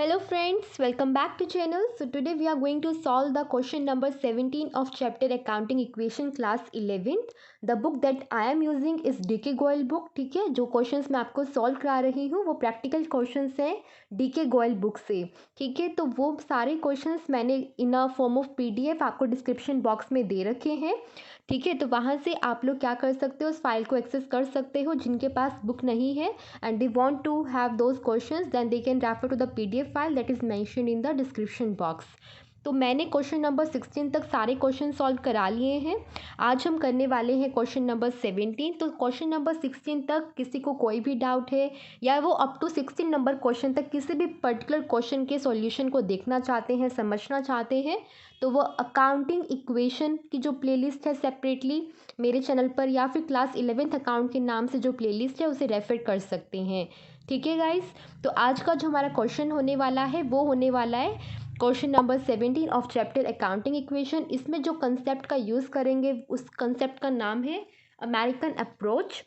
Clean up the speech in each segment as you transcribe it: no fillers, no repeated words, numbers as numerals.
Hello friends, welcome back to channel. So today we are going to solve the question number 17 of chapter accounting equation class 11th. The book that I am using is DK Goyal book. ठीक है, जो questions मैं आपको solve करा रही हूँ वो practical questions हैं DK Goyal बुक से. ठीक है, तो वो सारे क्वेश्चंस मैंने इन अ फॉर्म ऑफ PDF आपको डिस्क्रिप्शन बॉक्स में दे रखे हैं. ठीक है, तो वहाँ से आप लोग क्या कर सकते हो, उस फाइल को एक्सेस कर सकते हो. जिनके पास बुक नहीं है and they want to have those questions, then they can refer to the PDF file that is mentioned in the description box. तो मैंने क्वेश्चन नंबर 16 तक सारे क्वेश्चन सॉल्व करा लिए हैं. आज हम करने वाले हैं क्वेश्चन नंबर 17. तो क्वेश्चन नंबर 16 तक किसी को कोई भी डाउट है या वो अप टू 16 नंबर क्वेश्चन तक किसी भी पर्टिकुलर क्वेश्चन के सॉल्यूशन को देखना चाहते हैं, समझना चाहते हैं, तो वो अकाउंटिंग इक्वेशन की जो प्लेलिस्ट है सेपरेटली मेरे चैनल पर या फिर क्लास 11th अकाउंट के नाम से जो प्लेलिस्ट है उसे रेफर कर सकते हैं. ठीक है गाइस, तो आज का जो हमारा क्वेश्चन होने वाला है वो होने वाला है question number 17 of chapter accounting equation. इसमें जो कंसेप्ट का यूज़ करेंगे उस कंसेप्ट का नाम है American approach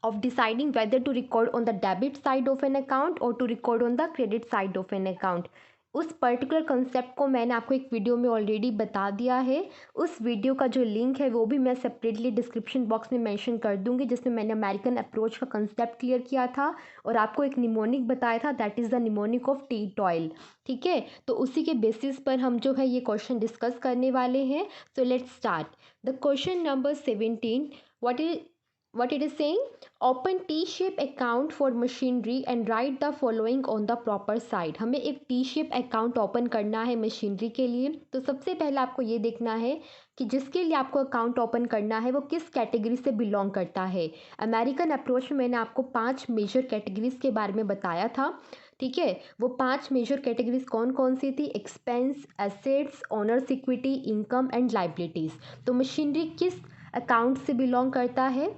of deciding whether to record on the debit side of an account or to record on the credit side of an account. उस particular concept को मैंने आपको एक वीडियो में ऑलरेडी बता दिया है. उस वीडियो का जो लिंक है वो भी मैं सेपरेटली डिस्क्रिप्शन बॉक्स में मेंशन कर दूंगी, जिसमें मैंने अमेरिकन अप्रोच का कंसेप्ट क्लियर किया था और आपको एक निमोनिक बताया था, that is the mnemonic of T toil. ठीक है, तो उसी के बेसिस पर हम जो है ये क्वेश्चन डिस्कस करने वाले हैं. So let's start the question number 17. What it is saying, open T-shape account for machinery and write the following on the proper side. हमें एक T-shape account ओपन करना है मशीनरी के लिए. तो सबसे पहले आपको ये देखना है कि जिसके लिए आपको अकाउंट ओपन करना है वो किस कैटेगरी से बिलोंग करता है. अमेरिकन अप्रोच में मैंने आपको 5 मेजर कैटेगरीज के बारे में बताया था. ठीक है, वो 5 मेजर कैटेगरीज कौन कौन सी थी? Expense, assets, owners equity, income and liabilities. तो मशीनरी किस अकाउंट से बिलोंग करता है?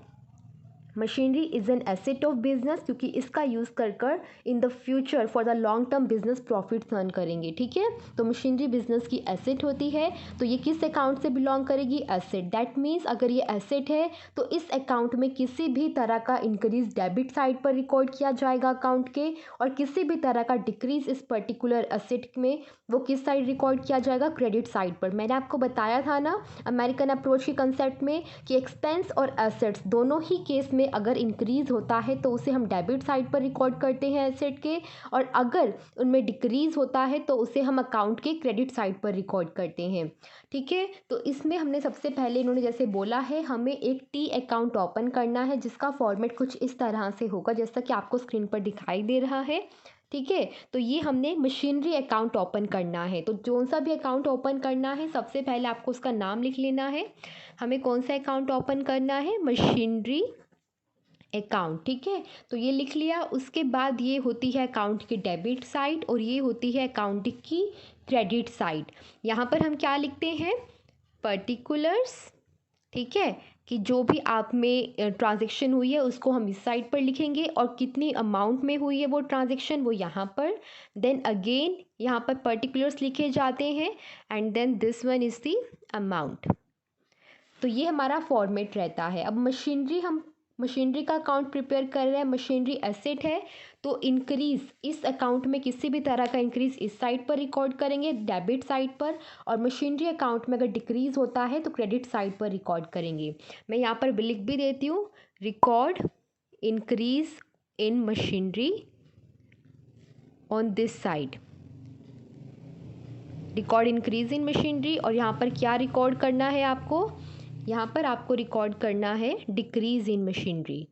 Machinery is an asset of business, क्योंकि इसका यूज़ कर in the future for the long term business profit earn करेंगे. ठीक है, तो मशीनरी बिजनेस की एसेट होती है. तो ये किस अकाउंट से बिलोंग करेगी? एसेट. दैट मीन्स अगर ये एसेट है तो इस अकाउंट में किसी भी तरह का इंक्रीज डेबिट साइड पर रिकॉर्ड किया जाएगा अकाउंट के, और किसी भी तरह का डिक्रीज इस पर्टिकुलर एसेट में वो किस साइड रिकॉर्ड किया जाएगा? क्रेडिट साइड पर. मैंने आपको बताया था ना अमेरिकन अप्रोच के कंसेप्ट में कि एक्सपेंस और एसेट्स दोनों ही केस में अगर इंक्रीज होता है तो उसे हम डेबिट साइड पर रिकॉर्ड करते हैं एसेट के, और अगर उनमें डिक्रीज होता है तो उसे हम अकाउंट के क्रेडिट साइड पर रिकॉर्ड करते हैं. ठीक है, तो इसमें हमने सबसे पहले इन्होंने जैसे बोला है हमें एक टी अकाउंट ओपन करना है जिसका फॉर्मेट कुछ इस तरह से होगा जैसा कि आपको स्क्रीन पर दिखाई दे रहा है. ठीक है, तो ये हमने मशीनरी अकाउंट ओपन करना है. तो जो सा भी अकाउंट ओपन करना है सबसे पहले आपको उसका नाम लिख लेना है. हमें कौन सा अकाउंट ओपन करना है? Machinery account. ठीक है, तो ये लिख लिया. उसके बाद ये होती है अकाउंट की डेबिट साइड और ये होती है अकाउंट की क्रेडिट साइड. यहाँ पर हम क्या लिखते हैं? पर्टिकुलर्स. ठीक है, कि जो भी आप में ट्रांजैक्शन हुई है उसको हम इस साइड पर लिखेंगे और कितनी अमाउंट में हुई है वो ट्रांजैक्शन वो यहाँ पर. देन अगेन यहाँ पर पर्टिकुलर्स लिखे जाते हैं and then this one is the amount. तो ये हमारा फॉर्मेट रहता है. अब हम मशीनरी का अकाउंट प्रिपेयर कर रहे हैं. मशीनरी एसेट है तो इंक्रीज़ इस अकाउंट में किसी भी तरह का इंक्रीज़ इस साइड पर रिकॉर्ड करेंगे डेबिट साइड पर, और मशीनरी अकाउंट में अगर डिक्रीज़ होता है तो क्रेडिट साइड पर रिकॉर्ड करेंगे. मैं यहाँ पर लिख भी देती हूँ, record increase in machinery on this side. Record increase in machinery. और यहाँ पर क्या रिकॉर्ड करना है आपको? यहाँ पर आपको रिकॉर्ड करना है decrease in machinery.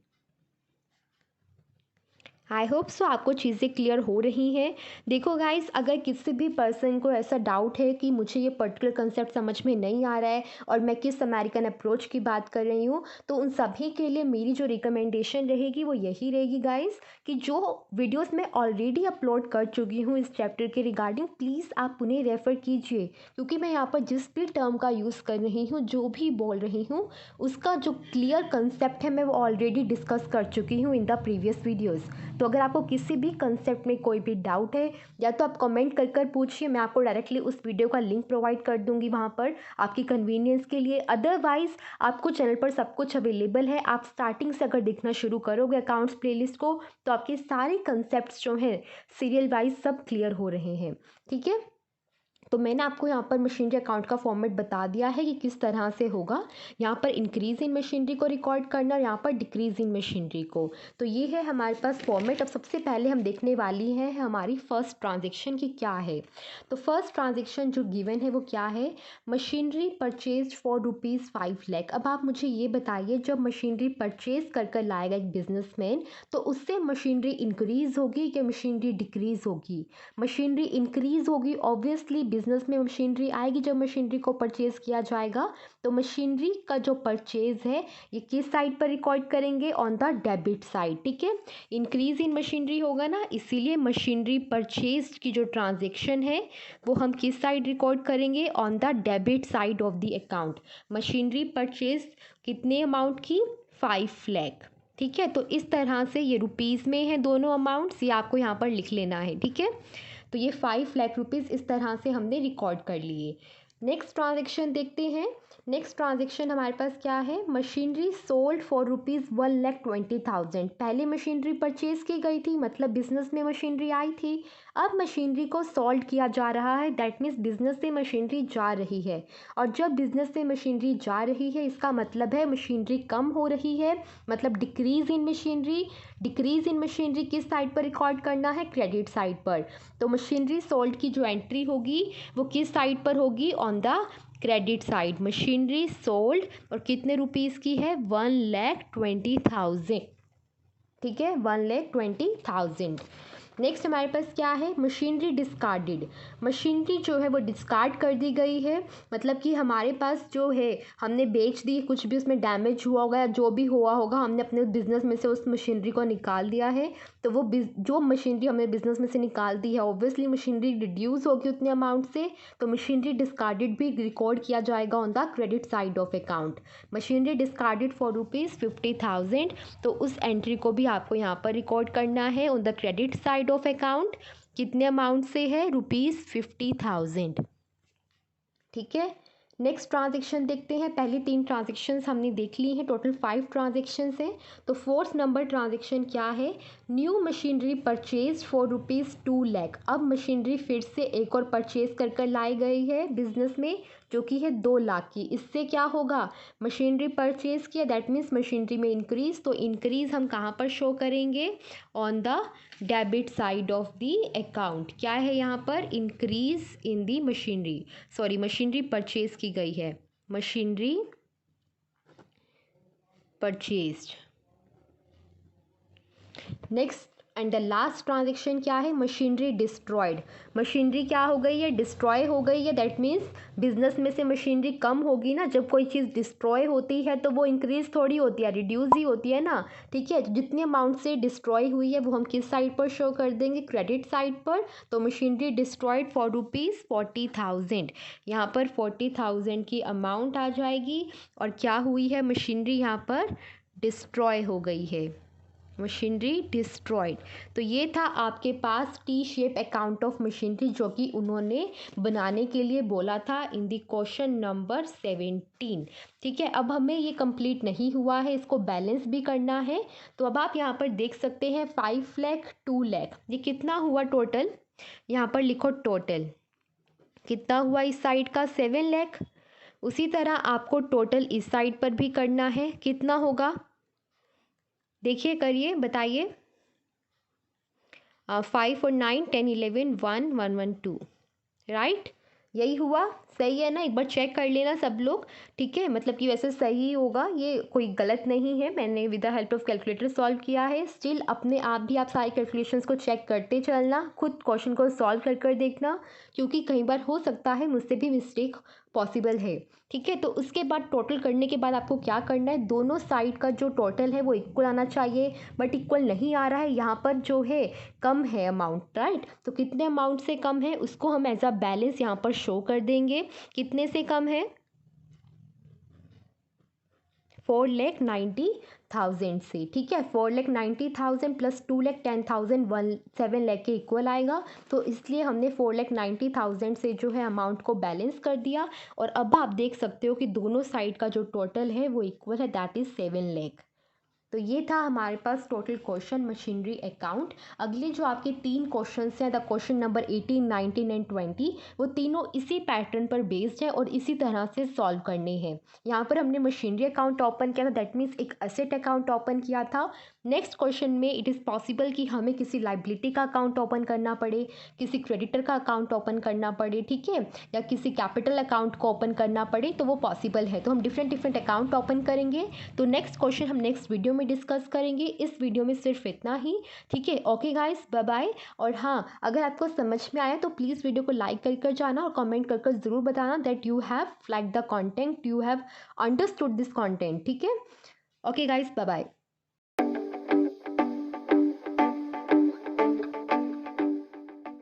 I hope so आपको चीज़ें क्लियर हो रही हैं. देखो गाइस, अगर किसी भी पर्सन को ऐसा डाउट है कि मुझे ये पर्टिकुलर कंसेप्ट समझ में नहीं आ रहा है और मैं किस अमेरिकन अप्रोच की बात कर रही हूँ, तो उन सभी के लिए मेरी जो रिकमेंडेशन रहेगी वो यही रहेगी गाइस कि जो वीडियोस मैं ऑलरेडी अपलोड कर चुकी हूँ इस चैप्टर के रिगार्डिंग, प्लीज़ आप उन्हें रेफ़र कीजिए. क्योंकि मैं यहाँ पर जिस भी टर्म का यूज़ कर रही हूँ, जो भी बोल रही हूँ, उसका जो क्लियर कंसेप्ट है मैं वो ऑलरेडी डिस्कस कर चुकी हूँ इन द प्रीवियस वीडियोज़. तो अगर आपको किसी भी कंसेप्ट में कोई भी डाउट है या तो आप कमेंट कर कर पूछिए, मैं आपको डायरेक्टली उस वीडियो का लिंक प्रोवाइड कर दूंगी वहाँ पर आपकी कन्वीनियंस के लिए। अदरवाइज़ आपको चैनल पर सब कुछ अवेलेबल है। आप स्टार्टिंग से अगर देखना शुरू करोगे अकाउंट्स प्लेलिस्ट को तो आपके सारे कंसेप्ट जो हैं सीरियल वाइज सब क्लियर हो रहे हैं। ठीक है, तो मैंने आपको यहाँ पर मशीनरी अकाउंट का फॉर्मेट बता दिया है कि किस तरह से होगा। यहाँ पर इंक्रीज़ इन मशीनरी को रिकॉर्ड करना और यहाँ पर डिक्रीज़ इन मशीनरी को। तो ये है हमारे पास फॉर्मेट। अब सबसे पहले हम देखने वाली हैं हमारी फ़र्स्ट ट्रांजेक्शन की क्या है। तो फर्स्ट ट्रांजेक्शन जो गिवन है वो क्या है, मशीनरी परचेज फॉर ₹5 लाख। अब आप मुझे ये बताइए, जब मशीनरी परचेज कर लाएगा एक बिजनेसमैन तो उससे मशीनरी इंक्रीज़ होगी कि मशीनरी डिक्रीज़ होगी। मशीनरी इंक्रीज़ होगी, ऑब्वियसली बिजनेस में मशीनरी आएगी जब मशीनरी को परचेज़ किया जाएगा। तो मशीनरी का जो परचेज़ है ये किस साइड पर रिकॉर्ड करेंगे, ऑन द डेबिट साइड। ठीक है, इंक्रीज़ इन मशीनरी होगा ना, इसीलिए मशीनरी परचेज की जो ट्रांजेक्शन है वो हम किस साइड रिकॉर्ड करेंगे, on the debit side of the account. Machinery purchase कितने अमाउंट की, 5 लाख। ठीक है, तो इस तरह से ये रुपीज़ में है दोनों अमाउंट्स, ये आपको यहाँ पर लिख लेना है। ठीक है, तो ये 5 लाख रुपीज़ इस तरह से हमने रिकॉर्ड कर लिए। नेक्स्ट ट्रांजेक्शन देखते हैं। नेक्स्ट ट्रांजेक्शन हमारे पास क्या है, मशीनरी सोल्ड फॉर ₹1,20,000। पहले मशीनरी परचेज की गई थी, मतलब बिजनेस में मशीनरी आई थी। अब मशीनरी को सोल्ड किया जा रहा है, दैट मीन्स बिजनेस से मशीनरी जा रही है। और जब बिजनेस से मशीनरी जा रही है इसका मतलब है मशीनरी कम हो रही है, मतलब डिक्रीज़ इन मशीनरी। डिक्रीज़ इन मशीनरी किस साइड पर रिकॉर्ड करना है, क्रेडिट साइड पर। तो मशीनरी सोल्ड की जो एंट्री होगी वो किस साइड पर होगी, on the credit side. Machinery sold और कितने रुपीज़ की है, 1,20,000। ठीक है, 1,20,000। नेक्स्ट हमारे पास क्या है, मशीनरी डिस्कार्डेड। मशीनरी जो है वो डिस्कार्ड कर दी गई है, मतलब कि हमारे पास जो है हमने बेच दी, कुछ भी उसमें डैमेज हुआ होगा या जो भी हुआ होगा हमने अपने बिज़नेस में से उस मशीनरी को निकाल दिया है। तो वो जो मशीनरी हमने बिज़नेस में से निकाल दी है ऑब्वियसली मशीनरी रिड्यूस होगी उतने अमाउंट से, तो मशीनरी डिस्कार्डेड भी रिकॉर्ड किया जाएगा on the credit side of account. Machinery discarded for ₹50,000, तो उस एंट्री को भी आपको यहाँ पर रिकॉर्ड करना है on the credit side of account. कितने अमाउंट से है, ₹50,000। ठीक है, नेक्स्ट ट्रांजेक्शन देखते हैं। पहली 3 ट्रांजेक्शन्स हमने देख ली हैं, टोटल 5 ट्रांजेक्शन्स हैं। तो फोर्थ नंबर ट्रांजेक्शन क्या है, new machinery purchase for ₹2 lakh. अब मशीनरी फिर से एक और परचेज कर लाई गई है बिजनेस में, जो कि है 2 लाख की। इससे क्या होगा, मशीनरी परचेज किया, दैट मीन्स मशीनरी में इंक्रीज। तो इंक्रीज हम कहाँ पर शो करेंगे, on the debit side of the account. क्या है यहाँ पर, increase in the machinery, sorry machinery purchase की गई है, machinery purchased. Next and the last transaction क्या है, मशीनरी डिस्ट्रॉयड। मशीनरी क्या हो गई है, डिस्ट्रॉय हो गई है, दैट मीन्स बिजनेस में से मशीनरी कम होगी ना। जब कोई चीज़ डिस्ट्रॉय होती है तो वो इंक्रीज थोड़ी होती है, रिड्यूस ही होती है ना। ठीक है, जितने अमाउंट से डिस्ट्रॉय हुई है वो हम किस साइड पर शो कर देंगे, क्रेडिट साइड पर। तो मशीनरी डिस्ट्रॉयड फॉर ₹40,000, यहाँ पर 40,000 की अमाउंट आ जाएगी। और क्या हुई है, मशीनरी यहाँ पर डिस्ट्रॉय हो गई है, मशीनरी डिस्ट्रॉयड। तो ये था आपके पास T shape account of machinery जो कि उन्होंने बनाने के लिए बोला था इन द क्वेश्चन नंबर 17। ठीक है, अब हमें ये कंप्लीट नहीं हुआ है, इसको बैलेंस भी करना है। तो अब आप यहाँ पर देख सकते हैं 5 लाख 2 लाख, ये कितना हुआ टोटल, यहाँ पर लिखो टोटल कितना हुआ, इस साइड का 7 लाख। उसी तरह आपको टोटल इस साइड पर भी करना है, कितना होगा देखिए, करिए बताइए। 5 और 9 10 11 1 1 1 2, राइट, यही हुआ, सही है ना। एक बार चेक कर लेना सब लोग। ठीक है, मतलब कि वैसे सही होगा, ये कोई गलत नहीं है, मैंने with the help of calculator solve किया है। स्टिल अपने आप भी आप सारे कैलकुलेशंस को चेक करते चलना, खुद क्वेश्चन को सॉल्व कर देखना, क्योंकि कई बार हो सकता है मुझसे भी मिस्टेक पॉसिबल है। ठीक है, तो उसके बाद टोटल करने के बाद आपको क्या करना है, दोनों साइड का जो टोटल है वो इक्वल आना चाहिए, बट इक्वल नहीं आ रहा है, यहाँ पर जो है कम है अमाउंट, राइट। तो कितने अमाउंट से कम है उसको हम एज अ बैलेंस यहाँ पर शो कर देंगे। कितने से कम है, 4,90,000 थाउजेंड से, ठीक है। 4,90,000 प्लस 2,10,000 7 लाख के इक्वल आएगा। तो इसलिए हमने 4,90,000 से जो है अमाउंट को बैलेंस कर दिया। और अब आप देख सकते हो कि दोनों साइड का जो टोटल है वो इक्वल है, दैट इज़ 7 लाख। तो ये था हमारे पास टोटल क्वेश्चन मशीनरी अकाउंट। अगले जो आपके 3 क्वेश्चन हैं, द क्वेश्चन नंबर 18, 19 एंड 20, वो तीनों इसी पैटर्न पर बेस्ड है और इसी तरह से सॉल्व करने हैं। यहाँ पर हमने मशीनरी अकाउंट ओपन किया था, दैट मीन्स एक असेट अकाउंट ओपन किया था। नेक्स्ट क्वेश्चन में इट इज़ पॉसिबल कि हमें किसी लाइबिलिटी का अकाउंट ओपन करना पड़े, किसी क्रेडिटर का अकाउंट ओपन करना पड़े, ठीक है, या किसी कैपिटल अकाउंट को ओपन करना पड़े, तो वो पॉसिबल है। तो हम डिफरेंट डिफरेंट अकाउंट ओपन करेंगे। तो नेक्स्ट क्वेश्चन हम नेक्स्ट वीडियो में डिस्कस करेंगे। इस वीडियो में सिर्फ इतना ही, ठीक है। Okay guys, bye bye. और हाँ, अगर आपको समझ में आया तो प्लीज़ वीडियो को लाइक कर जाना और कमेंट कर ज़रूर बताना that you have like the content, you have understood this content, ठीक है। Okay guys, bye bye.